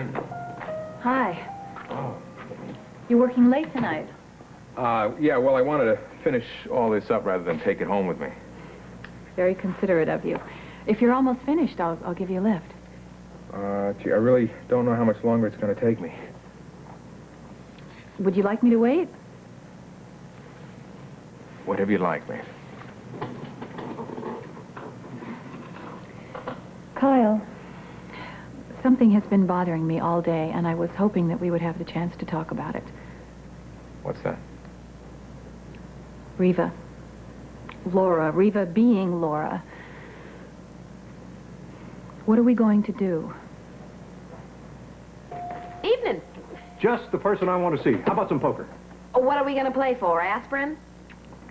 in. Hi. Oh. You working late tonight? Yeah, well, I wanted to finish all this up rather than take it home with me. Very considerate of you. If you're almost finished, I'll give you a lift. Gee, I really don't know how much longer it's going to take me. Would you like me to wait? Whatever you like, mate. Kyle, something has been bothering me all day, and I was hoping that we would have the chance to talk about it. What's that? Reva. Laura. Reva being Laura. What are we going to do? Evening. Just the person I want to see. How about some poker? Oh, what are we going to play for? Aspirin?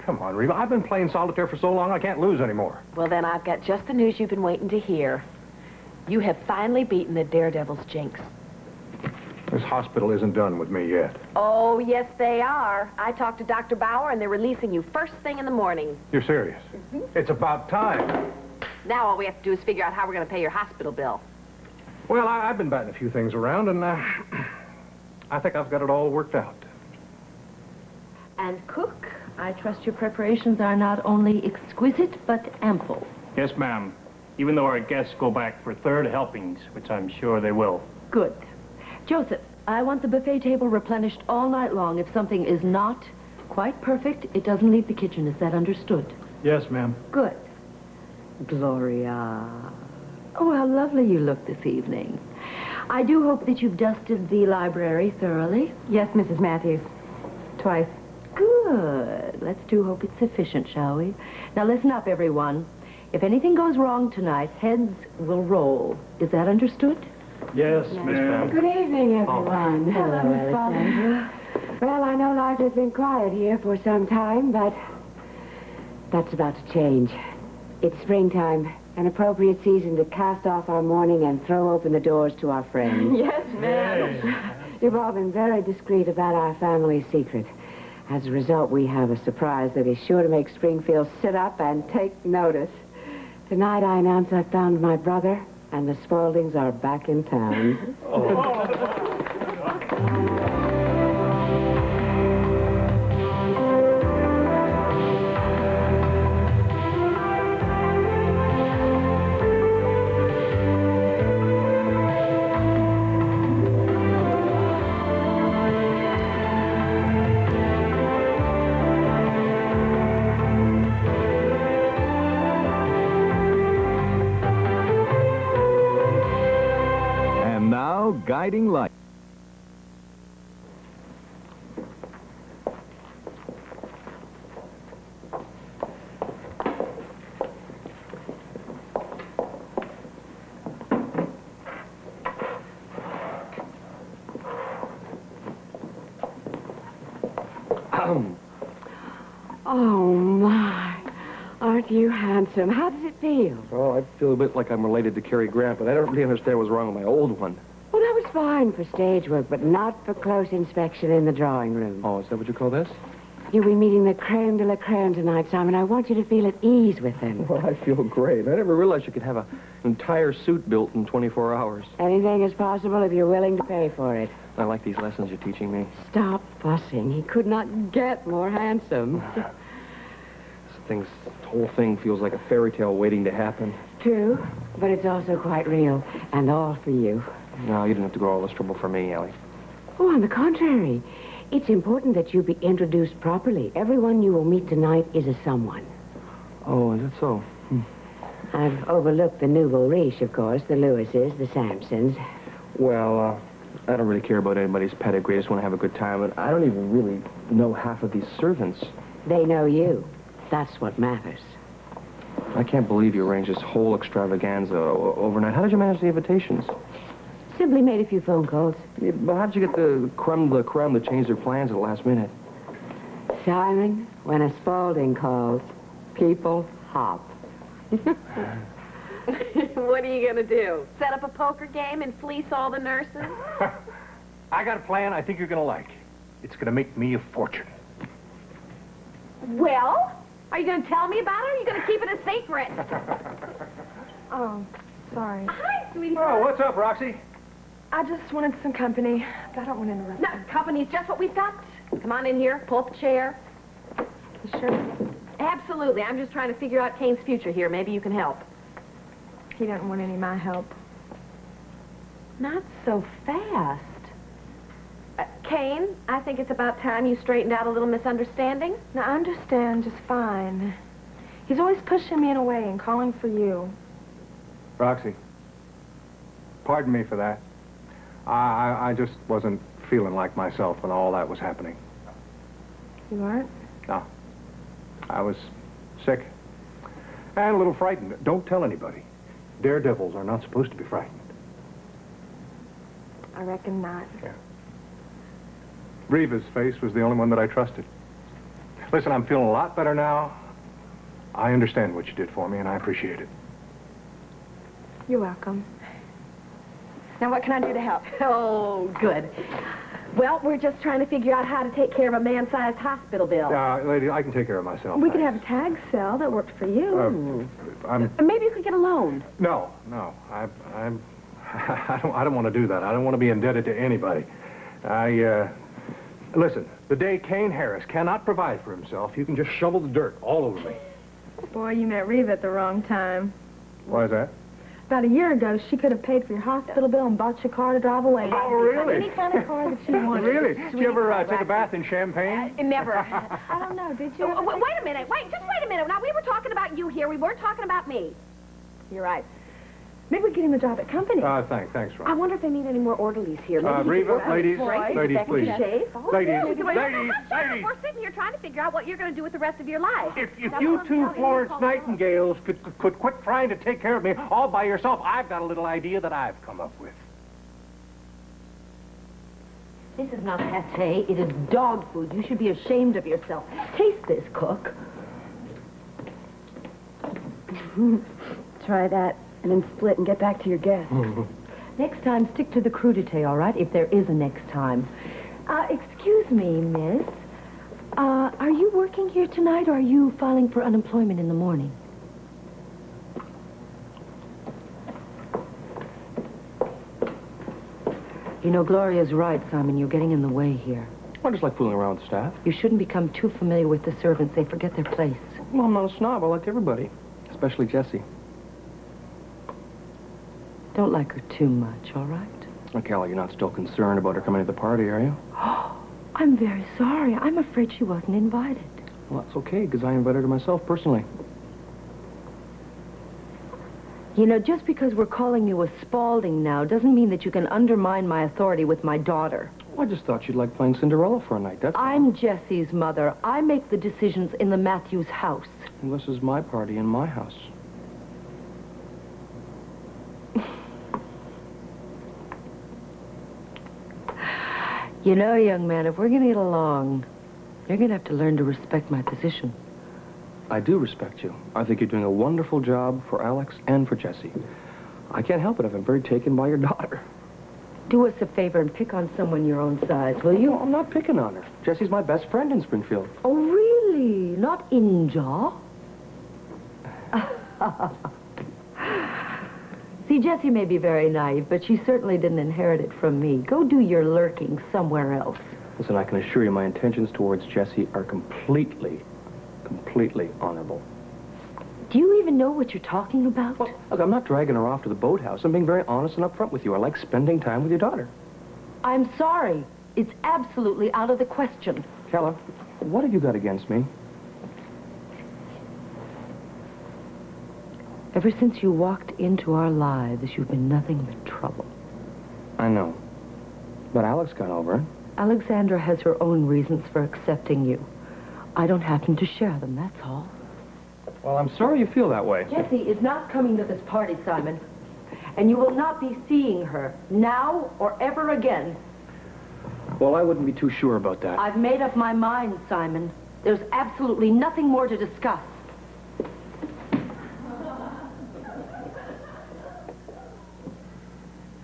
Come on, Reva. I've been playing solitaire for so long I can't lose anymore. Well, then I've got just the news you've been waiting to hear. You have finally beaten the Daredevil's jinx. This hospital isn't done with me yet. Oh, yes, they are. I talked to Dr. Bauer, and they're releasing you first thing in the morning. You're serious? It's about time. Now all we have to do is figure out how we're going to pay your hospital bill. Well, I've been batting a few things around, and I think I've got it all worked out. And cook, I trust your preparations are not only exquisite, but ample. Yes, ma'am. Even though our guests go back for third helpings, which I'm sure they will. Good. Joseph, I want the buffet table replenished all night long. If something is not quite perfect, it doesn't leave the kitchen. Is that understood? Yes, ma'am. Good. Gloria. Oh, how lovely you look this evening. I do hope that you've dusted the library thoroughly. Yes, Mrs. Matthews. Twice. Good. Let's do hope it's sufficient, shall we? Now listen up, everyone. If anything goes wrong tonight, heads will roll. Is that understood? Yes, Miss Pam. Good evening, everyone. Hello, Alexandra. Well, I know life has been quiet here for some time, but that's about to change. It's springtime, an appropriate season to cast off our mourning and throw open the doors to our friends. Yes, ma'am. You've all been very discreet about our family secret. As a result, we have a surprise that is sure to make Springfield sit up and take notice. Tonight, I announce I found my brother, and the Spauldings are back in town. Guiding light. Oh, my. Aren't you handsome? How does it feel? Oh, I feel a bit like I'm related to Cary Grant, but I don't really understand what's wrong with my old one. Well, that was fine for stage work, but not for close inspection in the drawing room. Oh, is that what you call this? You'll be meeting the creme de la creme tonight, Simon. I want you to feel at ease with them. Well, I feel great. I never realized you could have an entire suit built in 24 hours. Anything is possible if you're willing to pay for it. I like these lessons you're teaching me. Stop fussing. He could not get more handsome. The whole thing feels like a fairy tale waiting to happen. True, but it's also quite real, and all for you. No, you didn't have to go all this trouble for me, Ellie. Oh, on the contrary. It's important that you be introduced properly. Everyone you will meet tonight is a someone. Oh, is it so? I've overlooked the Nouveau Riche, of course, the Lewises, the Sampsons. Well, I don't really care about anybody's pedigree. I just want to have a good time. And I don't even really know half of these servants. They know you. That's what matters. I can't believe you arranged this whole extravaganza overnight. How did you manage the invitations? Simply made a few phone calls. Yeah, but how did you get the creme de la creme to change their plans at the last minute? Simon, when a Spaulding calls, people hop. What are you going to do? Set up a poker game and fleece all the nurses? I got a plan I think you're going to like. It's going to make me a fortune. Well, are you going to tell me about it, or are you going to keep it a secret? Oh, sorry. Hi, sweetie. Oh, what's up, Roxy? I just wanted some company. I don't want to interrupt. No, company's just what we've got. Come on in here, pull up a chair. You sure? Absolutely. I'm just trying to figure out Kane's future here. Maybe you can help. He doesn't want any of my help. Not so fast. Kane, I think it's about time you straightened out a little misunderstanding. Now, I understand just fine. He's always pushing me in a way and calling for you. Roxy, pardon me for that. I just wasn't feeling like myself when all that was happening. You aren't? No. I was sick and a little frightened. Don't tell anybody. Daredevils are not supposed to be frightened. I reckon not. Yeah. Reva's face was the only one that I trusted. Listen, I'm feeling a lot better now. I understand what you did for me, and I appreciate it. You're welcome. Now, what can I do to help? Oh, good. Well, we're just trying to figure out how to take care of a man-sized hospital bill. Lady, I can take care of myself. We could thanks. have a tag sale that worked for you. Maybe you could get a loan. No. I don't want to do that. I don't want to be indebted to anybody. Listen, the day Kane Harris cannot provide for himself, you can just shovel the dirt all over me. Boy, you met Reva at the wrong time. Why is that? About a year ago, she could have paid for your hospital bill and bought you a car to drive away. Oh, really? Any kind of car that you wanted. Really? Did you ever take a bath in champagne? Never. I don't know, did you? Wait a minute. Just wait a minute. Now, we were talking about you here. We weren't talking about me. You're right. Maybe we get him a job at company. Thanks, I Ron. wonder if they need any more orderlies here. Reva, ladies, please. Shave. Ladies, We're sitting here trying to figure out what you're going to do with the rest of your life. If you two Florence Nightingales could quit trying to take care of me all by yourself, I've got a little idea that I've come up with. This is not pate. It is dog food. You should be ashamed of yourself. Taste this, cook. Try that, and then split and get back to your guests. Next time, stick to the crudité, all right? If there is a next time. Excuse me, miss. Are you working here tonight, or are you filing for unemployment in the morning? You know, Gloria's right, Simon. You're getting in the way here. I just like fooling around with staff. You shouldn't become too familiar with the servants. They forget their place. Well, I'm not a snob. I like everybody, especially Jessie. Don't like her too much, all right? Now, Callie, you're not still concerned about her coming to the party, are you? I'm very sorry. I'm afraid she wasn't invited. Well, that's okay, because I invited her myself personally. You know, just because we're calling you a Spaulding now doesn't mean that you can undermine my authority with my daughter. Well, I just thought you'd like playing Cinderella for a night, that's all. I'm Jessie's mother. I make the decisions in the Matthews house. And this is my party in my house. You know, young man, if we're going to get along, you're going to have to learn to respect my position. I do respect you. I think you're doing a wonderful job for Alex and for Jessie. I can't help it if I'm very taken by your daughter. Do us a favor and pick on someone your own size, will you? No, I'm not picking on her. Jessie's my best friend in Springfield. Oh, really? Not in-jaw? See, Jessie may be very naive, but she certainly didn't inherit it from me. Go do your lurking somewhere else. Listen, I can assure you my intentions towards Jessie are completely honorable. Do you even know what you're talking about? Well, look, I'm not dragging her off to the boathouse. I'm being very honest and upfront with you. I like spending time with your daughter. I'm sorry. It's absolutely out of the question. Calla, what have you got against me? Ever since you walked into our lives, you've been nothing but trouble. I know. But Alex got over it. Alexandra has her own reasons for accepting you. I don't happen to share them, that's all. Well, I'm sorry you feel that way. Jessie is not coming to this party, Simon. And you will not be seeing her, now or ever again. Well, I wouldn't be too sure about that. I've made up my mind, Simon. There's absolutely nothing more to discuss.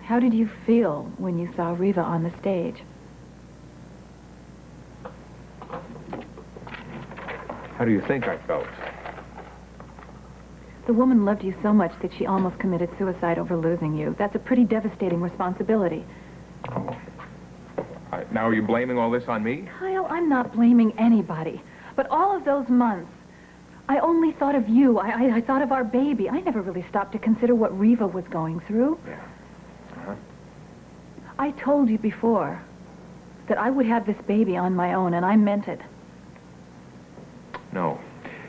How did you feel when you saw Reva on the stage? How do you think I felt? The woman loved you so much that she almost committed suicide over losing you. That's a pretty devastating responsibility. Now are you blaming all this on me? Kyle, I'm not blaming anybody. But all of those months, I only thought of you. I thought of our baby. I never really stopped to consider what Reva was going through. Yeah. Uh-huh. I told you before that I would have this baby on my own, and I meant it. No.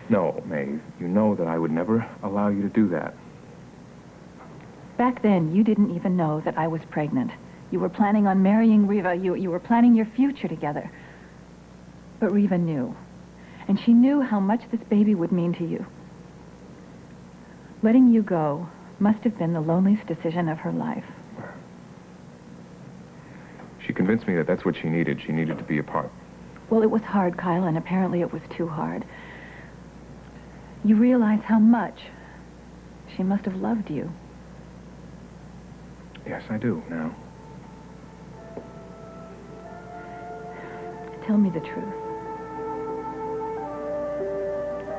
No, Maeve. You know that I would never allow you to do that. Back then, you didn't even know that I was pregnant. You were planning on marrying Reva. You were planning your future together. But Reva knew. And she knew how much this baby would mean to you. Letting you go must have been the loneliest decision of her life. She convinced me that that's what she needed. She needed to be apart. Well, it was hard, Kyle, and apparently it was too hard. You realize how much she must have loved you. Yes, I do, now. Tell me the truth.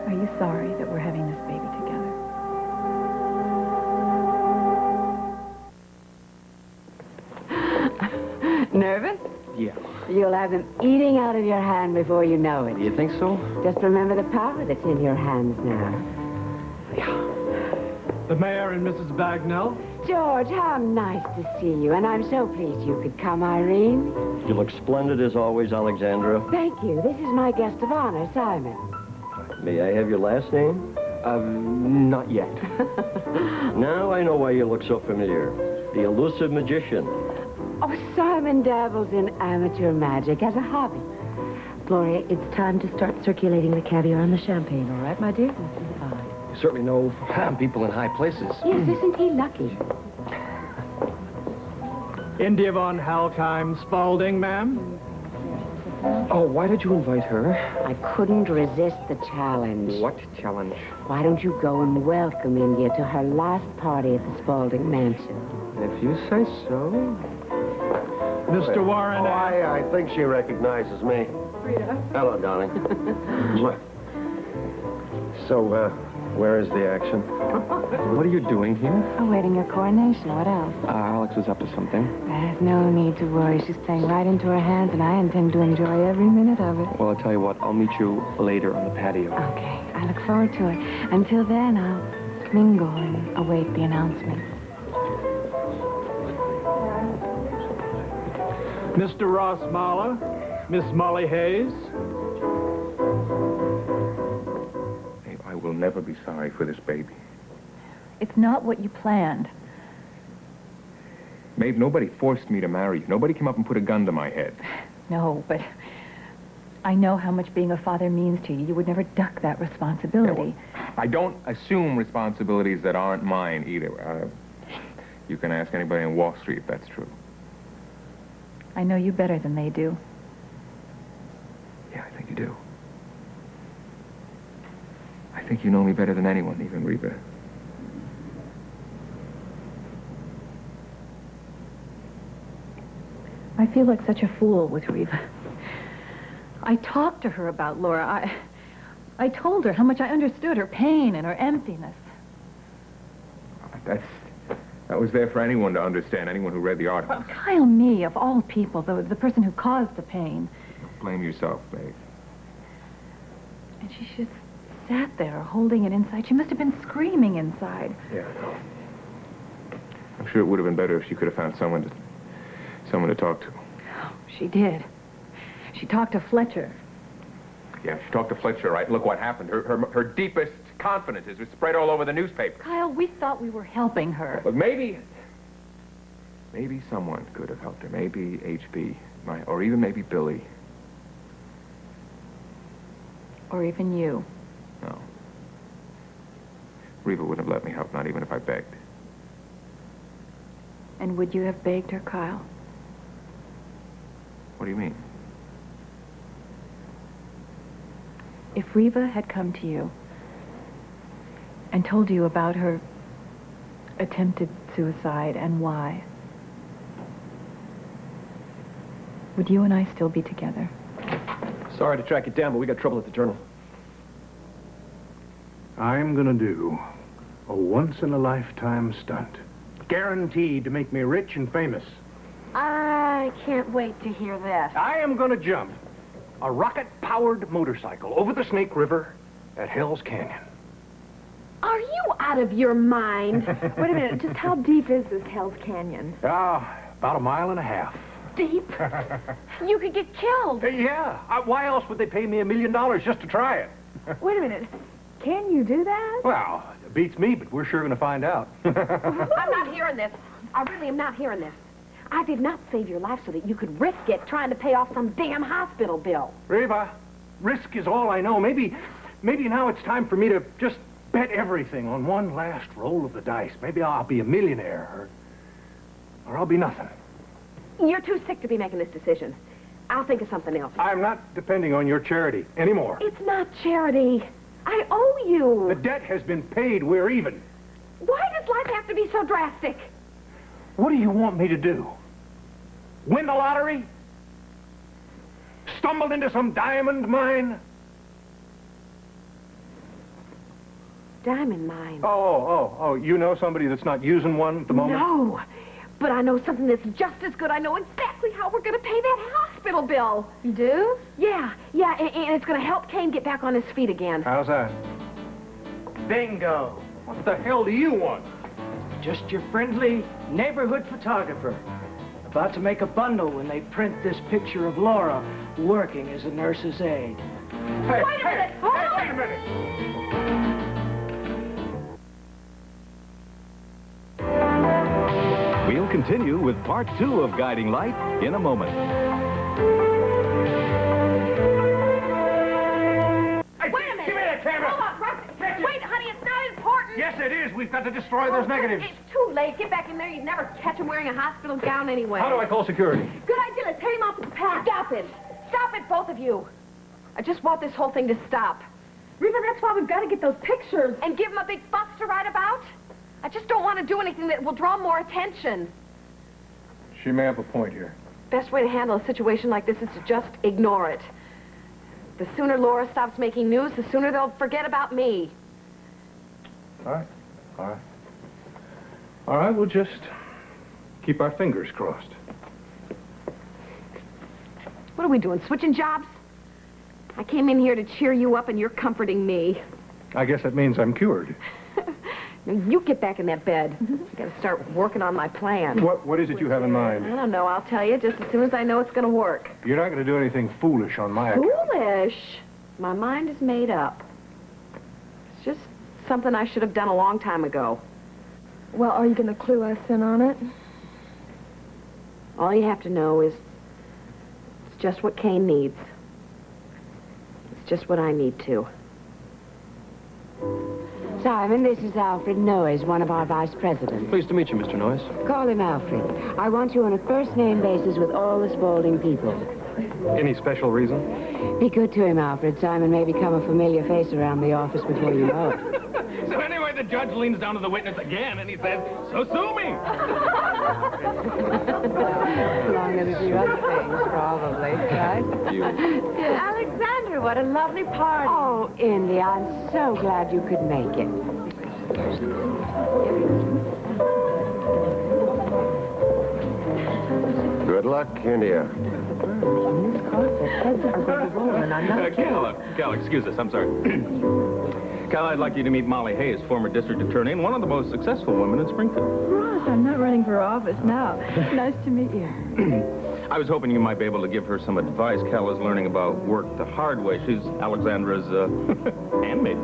Are you sorry that we're having this baby together? Nervous? Yeah. You'll have them eating out of your hand before you know it. You think so? Just remember the power that's in your hands now. The mayor and Mrs. Bagnell. George, how nice to see you. And I'm so pleased you could come, Irene. You look splendid as always, Alexandra. Thank you. This is my guest of honor, Simon. May I have your last name? Not yet. Now I know why you look so familiar. The elusive magician. Oh, Simon dabbles in amateur magic as a hobby. Gloria, it's time to start circulating the caviar and the champagne, all right, my dear? You certainly know people in high places. Yes, isn't he lucky? India von Halkheim Spaulding, ma'am. Oh, why did you invite her? I couldn't resist the challenge. What challenge? Why don't you go and welcome India to her last party at the Spaulding Mansion? If you say so. Mr. Warren. I think she recognizes me. Rita. Hello, darling. So, where is the action? What are you doing here? Awaiting your coronation. What else? Alex was up to something. There's no need to worry. She's playing right into her hands, and I intend to enjoy every minute of it. Well, I'll tell you what. I'll meet you later on the patio. Okay, I look forward to it. Until then, I'll mingle and await the announcement. Mr. Ross Mahler, Miss Molly Hayes. Maeve, I will never be sorry for this baby. It's not what you planned. Maeve, nobody forced me to marry you. Nobody came up and put a gun to my head. No, but I know how much being a father means to you. You would never duck that responsibility. Yeah, well, I don't assume responsibilities that aren't mine either. You can ask anybody on Wall Street if that's true. I know you better than they do. Yeah, I think you do. I think you know me better than anyone, even Reva. I feel like such a fool with Reva. I talked to her about Laura. I told her how much I understood her pain and her emptiness. That was there for anyone to understand, anyone who read the article. Well, Kyle, me, of all people, the person who caused the pain. Blame yourself, Maeve. And she just sat there holding it inside. She must have been screaming inside. Yeah. I'm sure it would have been better if she could have found someone to talk to. Oh, she did. She talked to Fletcher. Yeah, she talked to Fletcher, right? Look what happened. Her deepest confidences were spread all over the newspaper. Kyle, we thought we were helping her. But maybe someone could have helped her. Maybe HB, or even maybe Billy. Or even you. No. Reva wouldn't have let me help, not even if I begged. And would you have begged her, Kyle? What do you mean? If Reva had come to you and told you about her attempted suicide and why, would you and I still be together? Sorry to track you down, but we got trouble at the Journal. I'm gonna do a once-in-a-lifetime stunt. Guaranteed to make me rich and famous. I I can't wait to hear this. I am going to jump a rocket-powered motorcycle over the Snake River at Hell's Canyon. Are you out of your mind? Wait a minute, just how deep is this Hell's Canyon? About a mile and a half. Deep? You could get killed. Yeah. Why else would they pay me $1 million just to try it? Wait a minute, can you do that? Well, it beats me, but we're sure going to find out. I'm not hearing this. I really am not hearing this. I did not save your life so that you could risk it trying to pay off some damn hospital bill. Reva, risk is all I know. Maybe now it's time for me to just bet everything on one last roll of the dice. Maybe I'll be a millionaire, or I'll be nothing. You're too sick to be making this decision. I'll think of something else. I'm not depending on your charity anymore. It's not charity. I owe you. The debt has been paid. We're even. Why does life have to be so drastic? What do you want me to do? Win the lottery? Stumble into some diamond mine? Diamond mine. Oh, you know somebody that's not using one at the moment? No, but I know something that's just as good. I know exactly how we're going to pay that hospital bill. You do? Yeah, and it's going to help Kane get back on his feet again. How's that? Bingo. What the hell do you want? Just your friendly neighborhood photographer. About to make a bundle when they print this picture of Laura working as a nurse's aide. Hey, Wait a minute. Hold on. wait a minute. We'll continue with part 2 of Guiding Light in a moment. Hey, Wait a minute. Give me that camera. Hold on, Roxy. Wait, honey, it's not important. Yes, it is. We've got to destroy those negatives. It's too late. Get back in there. You'd never catch him wearing a hospital gown anyway. How do I call security? Good idea. Let's hit him off with the pack. Stop it. Stop it, both of you. I just want this whole thing to stop. Reva, that's why we've got to get those pictures. And give him a big fuss to write about? I just don't want to do anything that will draw more attention. She may have a point here. Best way to handle a situation like this is to just ignore it. The sooner Laura stops making news, the sooner they'll forget about me. All right, we'll just keep our fingers crossed. What are we doing, switching jobs? I came in here to cheer you up and you're comforting me. I guess that means I'm cured. Now, you get back in that bed. I gotta start working on my plan. What is it you have in mind? I don't know, I'll tell you just as soon as I know it's gonna work. You're not going to do anything foolish on my account. Foolish? My mind is made up. It's just something I should have done a long time ago. Well, are you going to clue us in on it? All you have to know is it's just what Kane needs. It's just what I need too. Simon, this is Alfred Noyes, one of our vice presidents. Pleased to meet you, Mr. Noyes. Call him Alfred. I want you on a first-name basis with all the Spaulding people. Any special reason? Be good to him, Alfred. Simon may become a familiar face around the office before you know it. So anyway, the judge leans down to the witness again, and he says, "So sue me." Along with a few other things, probably, right? Alexander, what a lovely party. Oh, Indy, I'm so glad you could make it. Good luck, India. Cal, excuse us. I'm sorry. Cal, I'd like you to meet Molly Hayes, former district attorney and one of the most successful women in Springfield. Ross, I'm not running for office now. Nice to meet you. I was hoping you might be able to give her some advice. Cal is learning about work the hard way. She's Alexandra's handmaid.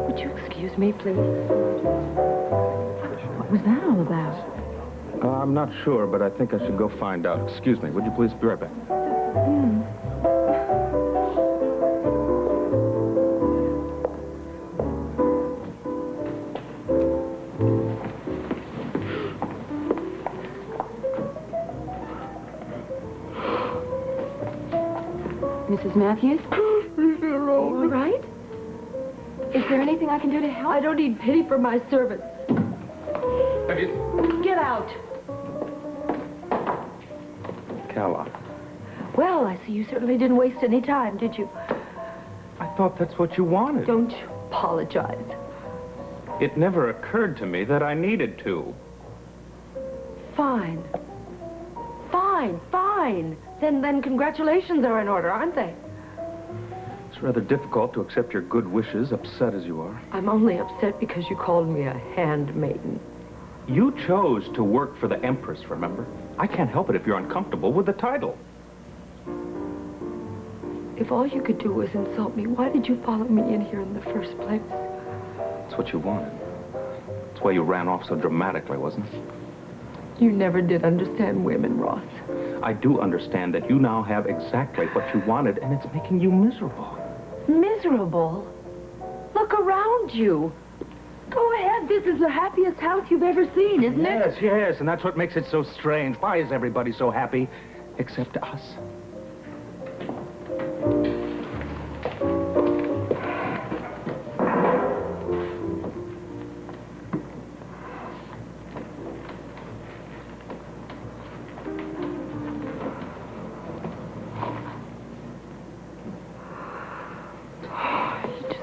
Would you excuse me, please? What was that all about? I'm not sure, but I think I should go find out. Excuse me. Would you please be right back? Mrs. Matthews? Leave me alone. All right? Is there anything I can do to help? I don't need pity for my servants. Have you... Get out. Calla, Well, I see you certainly didn't waste any time, did you? I thought that's what you wanted. Don't you apologize. It never occurred to me that I needed to. fine. Fine, fine. Then congratulations are in order, aren't they? It's rather difficult to accept your good wishes, upset as you are. I'm only upset because you called me a handmaiden. You chose to work for the Empress, remember? I can't help it if you're uncomfortable with the title. If all you could do was insult me, why did you follow me in here in the first place? That's what you wanted. That's why you ran off so dramatically, wasn't it? You never did understand women, Ross. I do understand that you now have exactly what you wanted, and it's making you miserable. Miserable? Look around you. Go ahead. This is the happiest house you've ever seen, isn't it? Yes, and that's what makes it so strange. Why is everybody so happy, except us?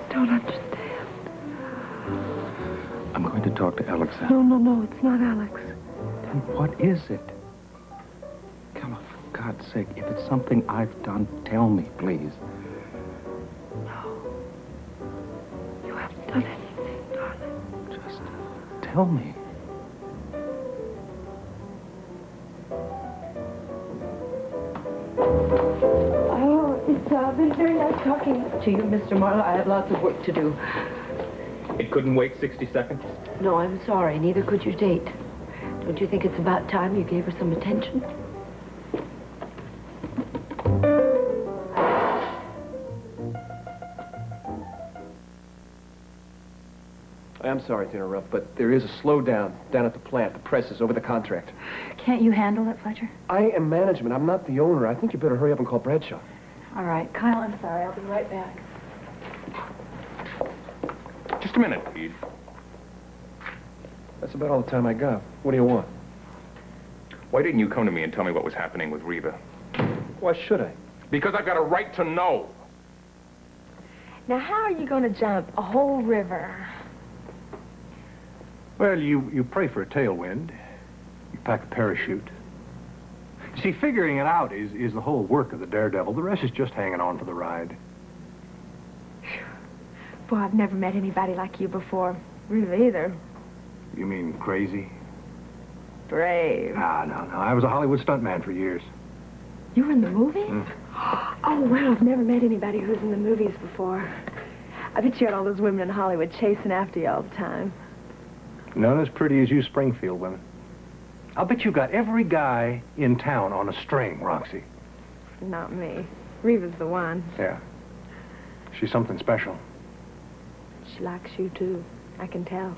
Don't understand. I'm going to talk to Alexander. No, it's not Alex. Then what is it? Carla, for God's sake, if it's something I've done, tell me, please. No. You haven't done anything, darling. Just tell me. Oh, it's been very nice talking to you, Mr. Marlowe. I have lots of work to do. It couldn't wait 60 seconds? No, I'm sorry. Neither could your date. Don't you think it's about time you gave her some attention? I am sorry to interrupt, but there is a slowdown down at the plant. The press is over the contract. Can't you handle it, Fletcher? I am management. I'm not the owner. I think you better hurry up and call Bradshaw. All right, Kyle, I'm sorry. I'll be right back. Just a minute, Pete. That's about all the time I got. What do you want? Why didn't you come to me and tell me what was happening with Reva? Why should I? Because I've got a right to know. Now, how are you going to jump a whole river? Well, you pray for a tailwind. You pack a parachute. See, figuring it out is the whole work of the daredevil. The rest is just hanging on for the ride. Boy, I've never met anybody like you before. Really, either. You mean crazy? Brave. No. I was a Hollywood stuntman for years. You were in the movies? Oh, wow, I've never met anybody who was in the movies before. I bet you had all those women in Hollywood chasing after you all the time. None as pretty as you Springfield women. I'll bet you got every guy in town on a string, Roxy. Not me. Reva's the one. Yeah. She's something special. She likes you, too. I can tell.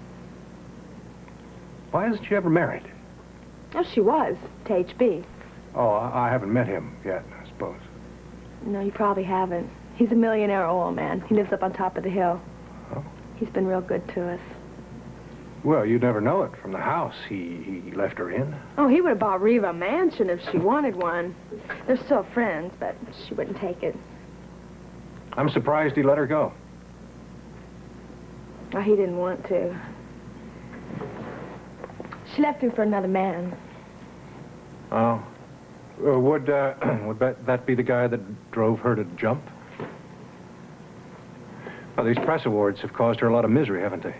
Why isn't she ever married? Oh, she was, to HB. Oh, I haven't met him yet, I suppose. No, you probably haven't. He's a millionaire oil man. He lives up on top of the hill. Oh? He's been real good to us. Well, you'd never know it from the house he left her in. Oh, he would have bought Reva a mansion if she wanted one. They're still friends, but she wouldn't take it. I'm surprised he let her go. Well, he didn't want to. She left him for another man. Oh. Would that be the guy that drove her to jump? Well, these press awards have caused her a lot of misery, haven't they?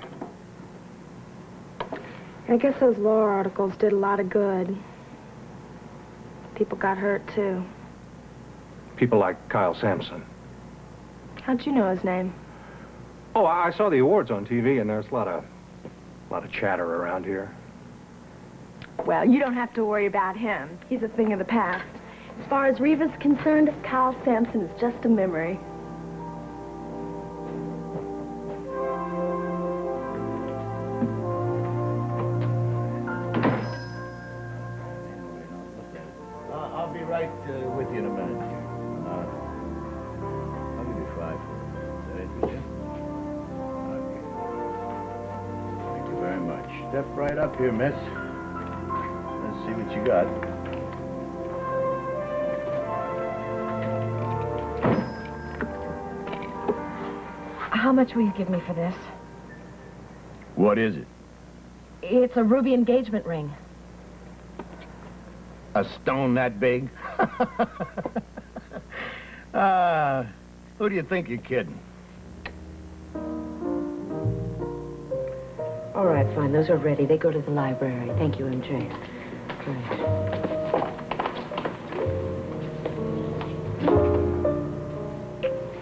I guess those Laura articles did a lot of good. People got hurt, too. People like Kyle Sampson. How'd you know his name? Oh, I saw the awards on TV, and there's a lot of chatter around here. Well, you don't have to worry about him. He's a thing of the past. As far as Reva's concerned, Kyle Sampson is just a memory. I'll be right with you in a minute. I'll give you 5 for it. Is that it, would you? Okay. Thank you very much. Step right up here, miss. Let's see what you got. How much will you give me for this? What is it? It's a ruby engagement ring. A stone that big? Who do you think you're kidding? All right, fine. Those are ready. They go to the library. Thank you, MJ. Right.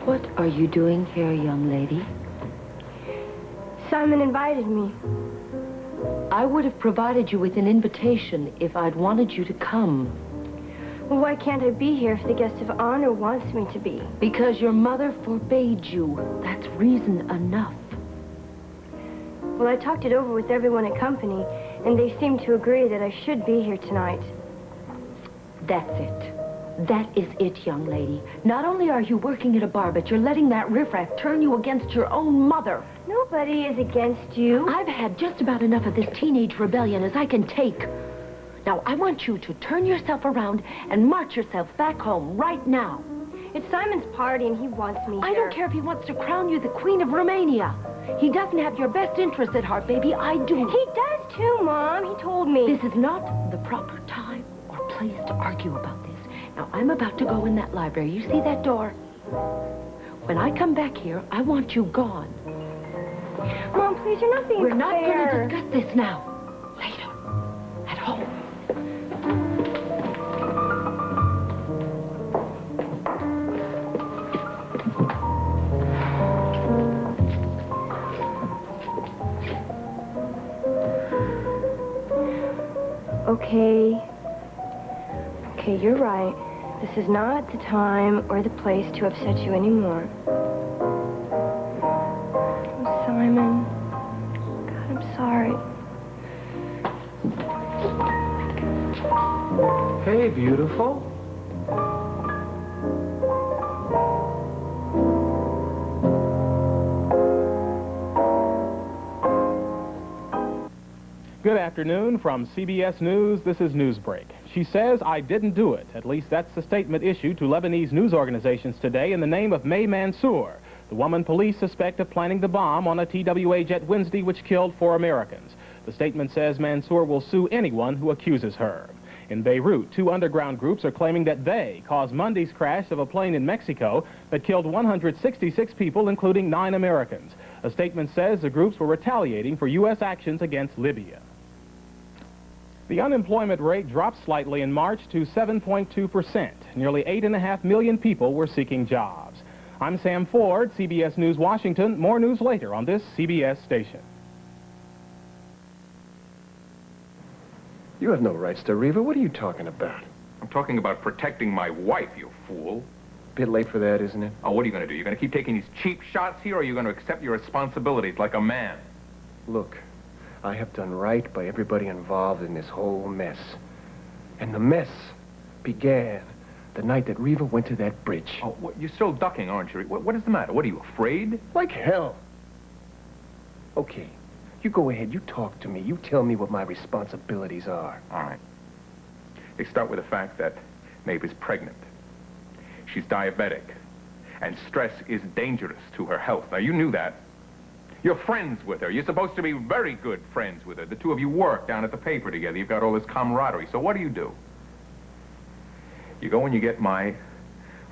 What are you doing here, young lady? Simon invited me. I would have provided you with an invitation if I'd wanted you to come. Well, why can't I be here if the guest of honor wants me to be? Because your mother forbade you. That's reason enough. Well, I talked it over with everyone at company, and they seem to agree that I should be here tonight. That's it. That is it, young lady. Not only are you working at a bar, but you're letting that riffraff turn you against your own mother. Nobody is against you. I've had just about enough of this teenage rebellion as I can take. Now, I want you to turn yourself around and march yourself back home right now. It's Simon's party, and he wants me here. I don't care if he wants to crown you the Queen of Romania. He doesn't have your best interest at heart, baby. I do. He does, too, Mom. He told me. This is not the proper time or place to argue about this. Now, I'm about to go in that library. You see that door? When I come back here, I want you gone. Mom, please, you're not being We're not fair. going to discuss this now. Later. At home. Okay, you're right. This is not the time or the place to upset you anymore. Oh, Simon. God, I'm sorry. Hey, beautiful. Good afternoon. From CBS News, this is Newsbreak. She says, I didn't do it. At least that's the statement issued to Lebanese news organizations today in the name of May Mansour, the woman police suspect of planning the bomb on a TWA jet Wednesday which killed 4 Americans. The statement says Mansour will sue anyone who accuses her. In Beirut, 2 underground groups are claiming that they caused Monday's crash of a plane in Mexico that killed 166 people, including 9 Americans. A statement says the groups were retaliating for U.S. actions against Libya. The unemployment rate dropped slightly in March to 7.2%. Nearly 8.5 million people were seeking jobs. I'm Sam Ford, CBS News Washington. More news later on this CBS station. You have no rights to Reva. What are you talking about? I'm talking about protecting my wife, you fool. Bit late for that, isn't it? Oh, what are you going to do? You're going to keep taking these cheap shots here, or are you going to accept your responsibilities like a man? Look, I have done right by everybody involved in this whole mess. And the mess began the night that Reva went to that bridge. Oh, you're still ducking, aren't you? What is the matter? What, are you afraid? Like hell. Okay, you go ahead. You talk to me. You tell me what my responsibilities are. All right. They start with the fact that Maeve is pregnant. She's diabetic. And stress is dangerous to her health. Now, you knew that. You're friends with her. You're supposed to be very good friends with her. The two of you work down at the paper together. You've got all this camaraderie. So what do? You go and you get my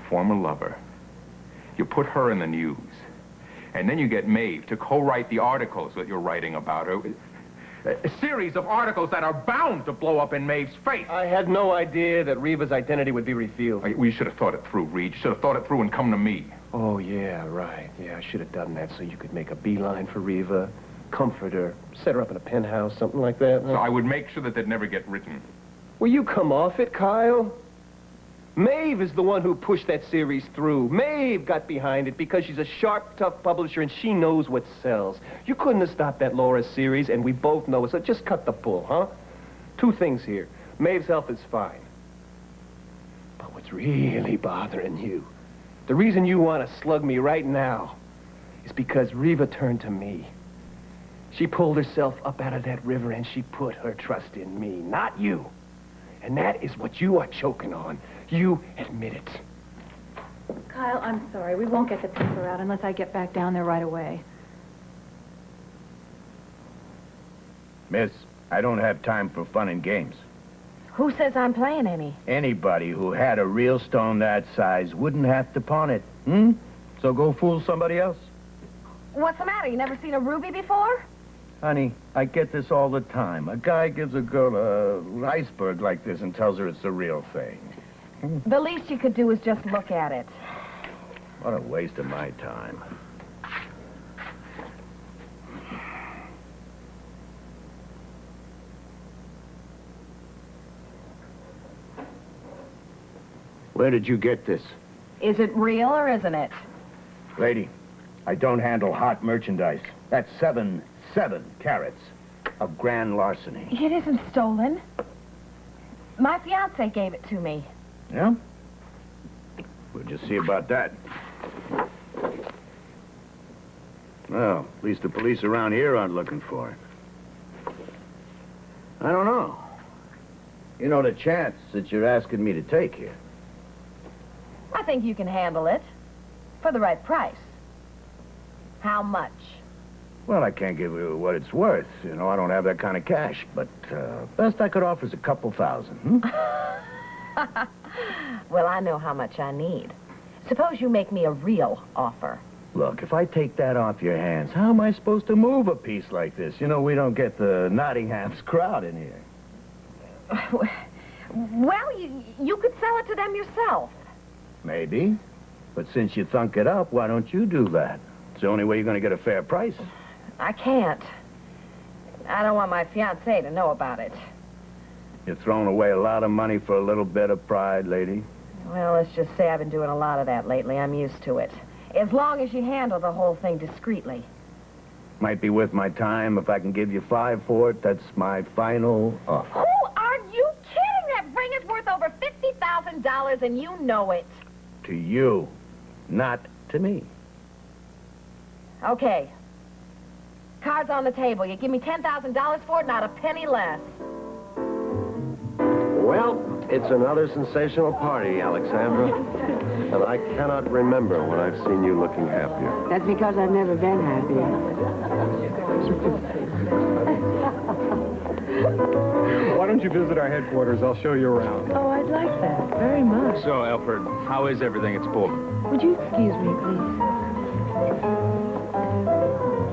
former lover. You put her in the news. And then you get Maeve to co-write the articles that you're writing about her. A series of articles that are bound to blow up in Maeve's face. I had no idea that Reva's identity would be revealed. Well, you should have thought it through, Reed. You should have thought it through and come to me. Oh, yeah, right. Yeah, I should have done that so you could make a beeline for Reva, comfort her, set her up in a penthouse, something like that. So I would make sure that they'd never get written. Will you come off it, Kyle? Maeve is the one who pushed that series through. Maeve got behind it because she's a sharp, tough publisher and she knows what sells. You couldn't have stopped that Laura series, and we both know it, so just cut the bull, huh? 2 things here. Maeve's health is fine. But what's really bothering you, the reason you want to slug me right now, is because Reva turned to me. She pulled herself up out of that river and she put her trust in me, not you. And that is what you are choking on. You admit it. Kyle, I'm sorry. We won't get the paper out unless I get back down there right away. Miss, I don't have time for fun and games. Who says I'm playing any? Anybody who had a real stone that size wouldn't have to pawn it. So go fool somebody else. What's the matter? You never seen a ruby before? Honey, I get this all the time. A guy gives a girl an iceberg like this and tells her it's the real thing. The least you could do is just look at it. What a waste of my time. Where did you get this? Is it real or isn't it? Lady, I don't handle hot merchandise. That's 7 carats of grand larceny. It isn't stolen. My fiance gave it to me. Yeah? We'll just see about that. Well, at least the police around here aren't looking for it. I don't know. You know the chance that you're asking me to take here. I think you can handle it. For the right price. How much? Well, I can't give you what it's worth. You know, I don't have that kind of cash. But best I could offer is a couple thousand. Well, I know how much I need. Suppose you make me a real offer. Look, if I take that off your hands, how am I supposed to move a piece like this? You know, we don't get the Nottingham's crowd in here. Well, you could sell it to them yourself. Maybe. But since you thunk it up, why don't you do that? It's the only way you're going to get a fair price. I can't. I don't want my fiancé to know about it. You're throwing away a lot of money for a little bit of pride, lady. Well, let's just say I've been doing a lot of that lately. I'm used to it. As long as you handle the whole thing discreetly. Might be worth my time. If I can give you 5 for it, that's my final offer. Who are you kidding? That ring is worth over $50,000 and you know it. To you, not to me. Okay. Cards on the table. You give me $10,000 for it, not a penny less. Well, it's another sensational party, Alexandra. And I cannot remember when I've seen you looking happier. That's because I've never been happier. Why don't you visit our headquarters? I'll show you around. Oh, I'd like that very much. So, Alfred, how is everything at Pullman? Would you excuse me, please?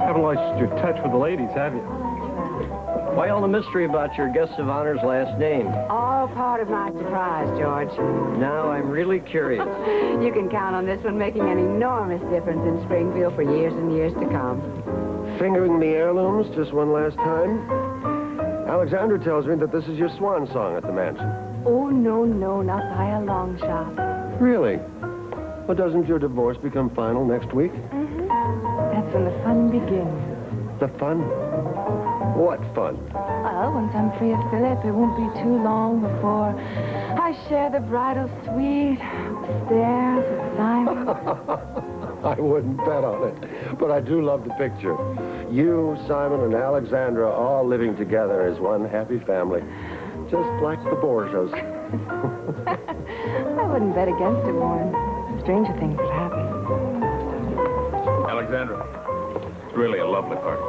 Haven't lost your touch with the ladies, have you? Why all the mystery about your guest of honor's last name? All part of my surprise, George. Now I'm really curious. You can count on this one making an enormous difference in Springfield for years and years to come. Fingering the heirlooms just one last time? Alexandra tells me that this is your swan song at the mansion. Oh, no, not by a long shot. Really? Well, doesn't your divorce become final next week? That's when the fun begins. The fun? What fun? Well, once I'm free of Philip, it won't be too long before I share the bridal suite upstairs with Simon. I wouldn't bet on it, but I do love the picture. You, Simon, and Alexandra all living together as one happy family, just like the Borgias. I wouldn't bet against it, Warren. Stranger things would happen. Alexandra, it's really a lovely party.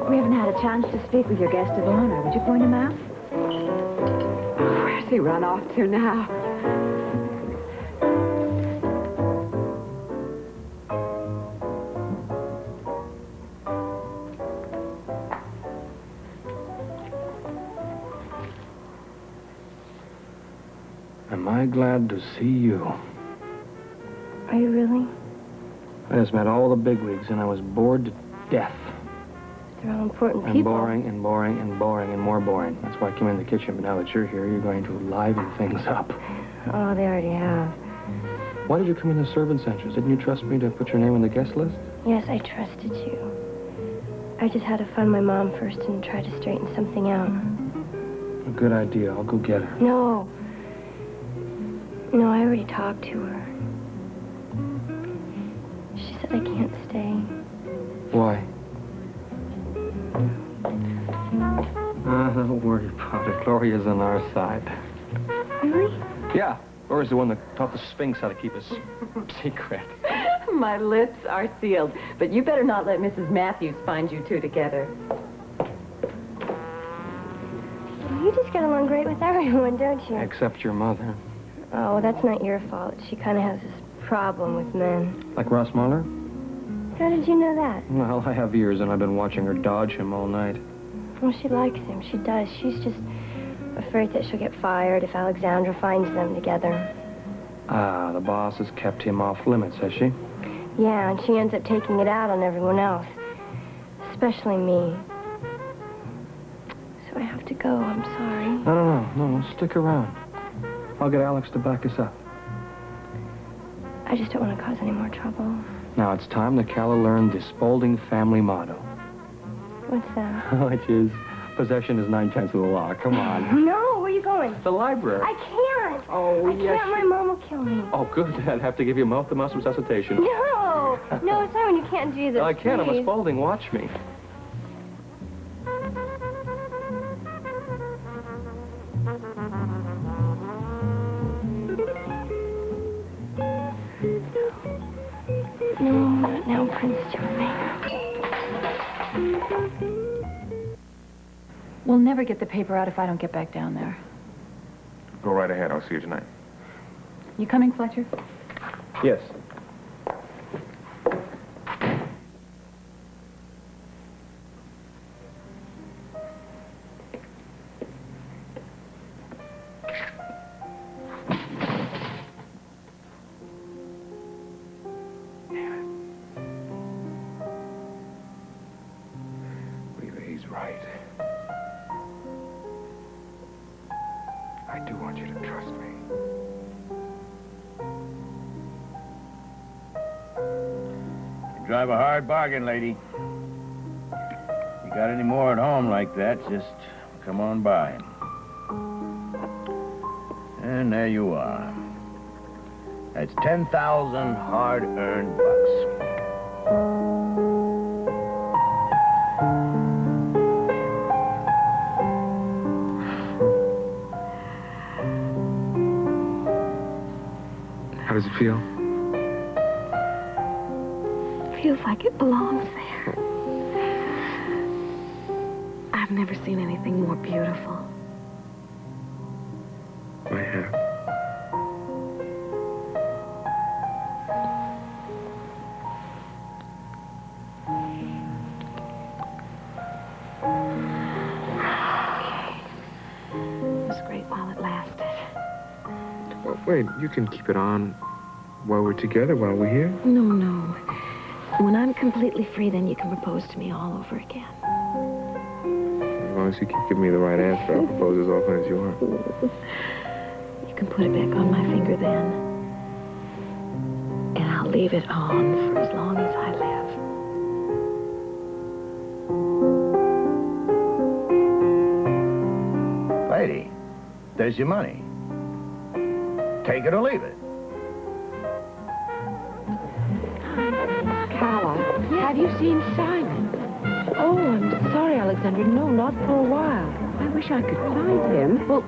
We haven't had a chance to speak with your guest of honor. Would you point him out? Where's he run off to now? Am I glad to see you? Are you really? I just met all the bigwigs, and I was bored to death. They're all important And people. boring, and boring, and boring, and more boring. That's why I came in the kitchen, but now that you're here, you're going to liven things up. Oh, they already have. Why did you come in the servants' entrance? Didn't you trust me to put your name on the guest list? Yes, I trusted you. I just had to find my mom first and try to straighten something out. A good idea. I'll go get her. No. No, I already talked to her. She said I can't stay. Why? Don't worry about it. Gloria's on our side. Really? Yeah. Gloria's the one that taught the Sphinx how to keep a secret. My lips are sealed. But you better not let Mrs. Matthews find you two together. Will you just get along great with everyone, don't you? Except your mother. Oh, that's not your fault. She kind of has this problem with men. Like Ross Mahler? How did you know that? Well, I have ears, and I've been watching her dodge him all night. Well, she likes him. She does. She's just afraid that she'll get fired if Alexandra finds them together. Ah, the boss has kept him off limits, has she? Yeah, and she ends up taking it out on everyone else. Especially me. So I have to go. I'm sorry. No, stick around. I'll get Alex to back us up. I just don't want to cause any more trouble. Now it's time that Calla learned the Spaulding family motto. What's that? Which is, possession is 9 tenths of the law. Come on. No, where are you going? The library. I can't. Oh, I can't. My mom will kill me. Oh, good. I'd have to give you mouth-to-mouth resuscitation. No, Simon, you can't do this. I can't. I'm a please. Spaulding. Watch me. No, not now, Prince Charming. We'll never get the paper out if I don't get back down there. Go right ahead. I'll see you tonight. You coming, Fletcher? Yes. He's right. I do want you to trust me. You drive a hard bargain, lady. You got any more at home like that, just come on by. And there you are. That's 10,000 hard-earned bucks. How does it feel? Feels like it belongs there. I've never seen anything more beautiful. I have. It was great while it lasted. Well, wait, you can keep it on while we're together, while we're here? No. When I'm completely free, then you can propose to me all over again. As long as you keep giving me the right answer, I'll propose as often as you want. You can put it back on my finger then. And I'll leave it on for as long as I live. Lady, there's your money. Take it or leave it. Calla, have you seen Simon? Oh, I'm sorry, Alexandra. No, not for a while. I wish I could find him. Well,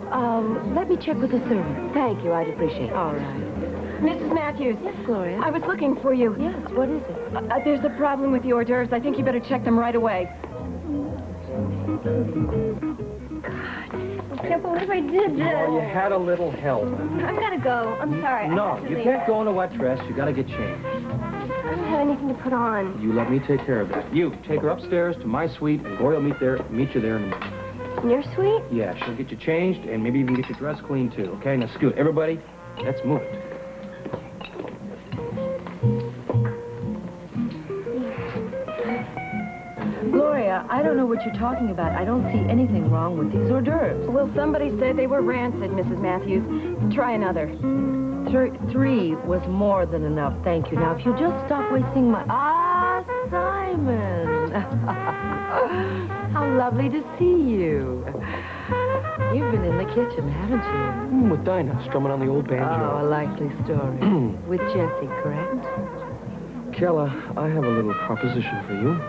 let me check with the servant. Thank you. I'd appreciate it. All right. Mrs. Matthews. Yes, Gloria? I was looking for you. Yes, what is it? There's a problem with the hors d'oeuvres. I think you better check them right away. I can't believe I did this. Oh, you had a little help. I've got to go. I'm sorry. I No, have to you leave. can't go in a wet dress. You gotta get changed. I don't have anything to put on. You let me take care of that. You, take her upstairs to my suite, and Gloria will meet you there in a minute. In your suite? Yeah, she'll get you changed, and maybe even get your dress clean, too. Okay, now scoot. Everybody, let's move it. Gloria, I don't know what you're talking about. I don't see anything wrong with these hors d'oeuvres. Well, somebody said they were rancid, Mrs. Matthews. Try another. 3 was more than enough, thank you. Now, if you'll just stop wasting my... Ah, Simon! How lovely to see you. You've been in the kitchen, haven't you? With Dinah, strumming on the old banjo. Oh, a likely story. With Jessie, correct? Calla, I have a little proposition for you.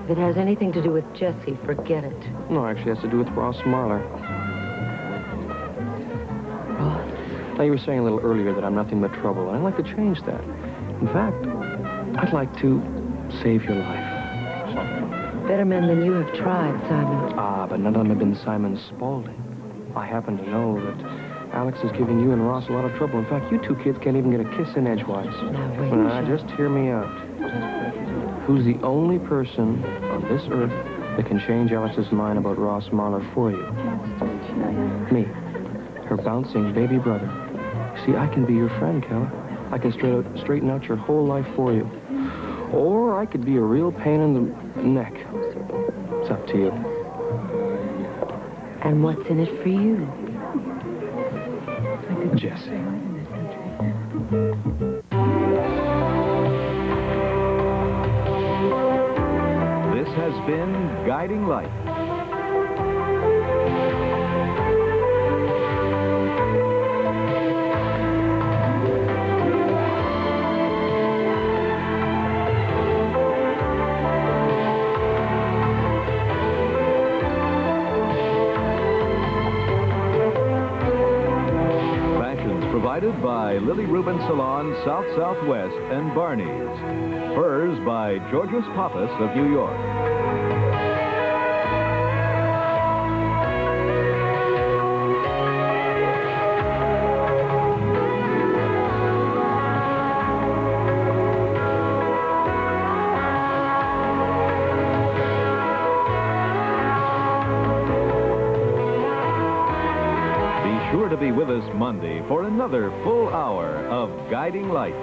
If it has anything to do with Jessie, forget it. No, actually, it has to do with Ross Mahler. Now, you were saying a little earlier that I'm nothing but trouble, and I'd like to change that. In fact, I'd like to save your life. Better men than you have tried, Simon. Ah, but none of them have been Simon Spaulding. I happen to know that Alex is giving you and Ross a lot of trouble. In fact, you two kids can't even get a kiss in edgewise. Now, wait. Just hear me out. Who's the only person on this earth that can change Alex's mind about Ross Mahler for you? Me. Her bouncing baby brother. See, I can be your friend, Keller. I can straighten out your whole life for you. Or I could be a real pain in the neck. It's up to you. And what's in it for you? Jesse. This has been Guiding Light. Provided by Lily Rubin Salon, South Southwest, and Barney's. Furs by Georgios Pappas of New York. Sure to be with us Monday for another full hour of Guiding Light.